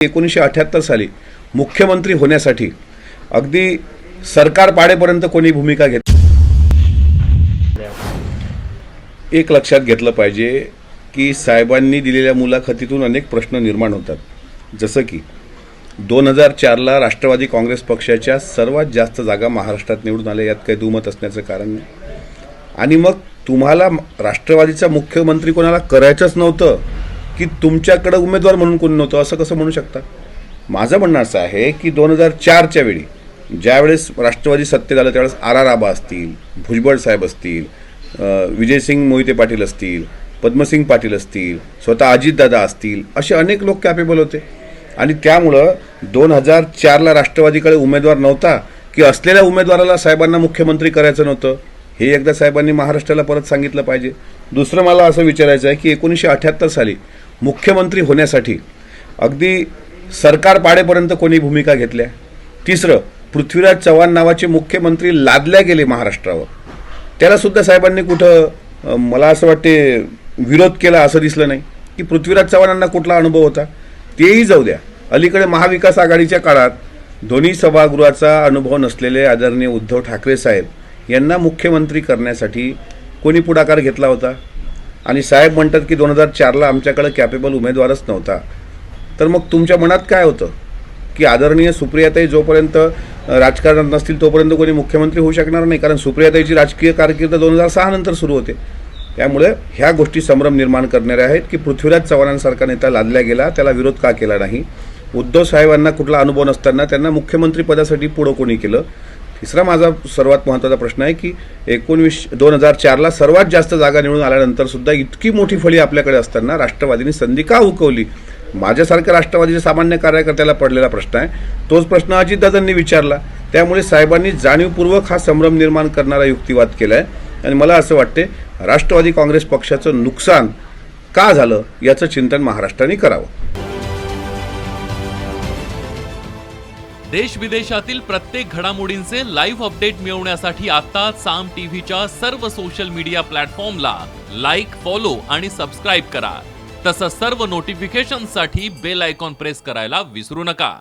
1978 साली मुख्यमंत्री होण्यासाठी अगदी सरकार पाडेपर्यंत कोणी भूमिका घेतली। एक लक्षात घेतलं पाहिजे की साहेबांनी दिलेल्या मुलाखतीतून अनेक प्रश्न निर्माण होतात, जसं की 2004ला राष्ट्रवादी काँग्रेस पक्षाच्या सर्वात जास्त जागा महाराष्ट्रात निवडून आल्या, यात काही दुमत असण्याचं कारण नाही। आणि मग तुम्हाला राष्ट्रवादीचा मुख्यमंत्री कोणाला करायचंच नव्हतं की तुमच्याकडे उमेदवार म्हणून कोण नव्हतं, असं कसं म्हणू शकता? माझं म्हणणं असं आहे की 2004च्या वेळी ज्यावेळेस राष्ट्रवादी सत्तेत आलं त्यावेळेस आर आबा असतील, भुजबळ साहेब असतील, विजयसिंग मोहिते पाटील असतील, पद्मसिंग पाटील असतील, स्वतः अजितदादा असतील, असे अनेक लोक कॅपेबल होते। आणि त्यामुळं 2004ला राष्ट्रवादीकडे उमेदवार नव्हता की असलेल्या उमेदवाराला साहेबांना मुख्यमंत्री करायचं नव्हतं, हे एकदा साहेबांनी महाराष्ट्राला परत सांगितलं पाहिजे। दुसरं मला असं विचारायचं आहे की 1978 साली मुख्यमंत्री होण्यासाठी अगदी सरकार पाडेपर्यंत कोणी भूमिका घेतल्या। तिसरं, पृथ्वीराज चव्हाण नावाचे मुख्यमंत्री लादल्या गेले महाराष्ट्रावर, त्याला सुद्धा साहेबांनी कुठं मला असं वाटते विरोध केला असं दिसलं नाही की पृथ्वीराज चव्हाणांना कुठला अनुभव होता, तेही जाऊ द्या। अलीकडे महाविकास आघाडीच्या काळात दोन्ही सभागृहाचा अनुभव नसलेले आदरणीय उद्धव ठाकरे साहेब यांना मुख्यमंत्री करण्यासाठी कोणी पुढाकार घेतला होता? आणि साहेब म्हणतात की 2004ला आमच्याकडे कॅपेबल उमेदवारच नव्हता। तर मग तुमच्या मनात काय होतं की आदरणीय सुप्रियाताई जोपर्यंत राजकारणात नसतील तोपर्यंत कोणी मुख्यमंत्री होऊ शकणार नाही, कारण सुप्रियाताईची राजकीय कारकीर्द 2006 नंतर सुरू होते। त्यामुळे ह्या गोष्टी संभ्रम निर्माण करणाऱ्या आहेत की पृथ्वीराज चव्हाणांसारखा नेता लादला गेला, त्याला विरोध का केला नाही? उद्धव साहेबांना कुठला अनुभव नसताना त्यांना मुख्यमंत्री पदासाठी पुढं कोणी केलं? तिसरा माझा सर्वात महत्त्वाचा प्रश्न आहे की 2004ला सर्वात जास्त जागा निवडून आल्यानंतर सुद्धा इतकी मोठी फळी आपल्याकडे असताना राष्ट्रवादीने संधी का हुकवली? माझ्यासारख्या राष्ट्रवादीच्या सामान्य कार्यकर्त्याला पडलेला प्रश्न आहे, तोच प्रश्न अजितदादांनी विचारला। त्यामुळे साहेबांनी जाणीवपूर्वक हा संभ्रम निर्माण करणारा युक्तिवाद केला आहे आणि मला असं वाटते राष्ट्रवादी काँग्रेस पक्षाचं नुकसान का झालं याचं चिंतन महाराष्ट्राने करावं। देश विदेशातील प्रत्येक घडामोडींचे लाईव्ह अपडेट मिळवण्यासाठी आता साम टीव्हीच्या सर्व सोशल मीडिया प्लॅटफॉर्मला लाईक, फॉलो आणि सबस्क्राईब करा। तसंच सर्व नोटिफिकेशनसाठी बेल आयकॉन प्रेस करायला विसरू नका।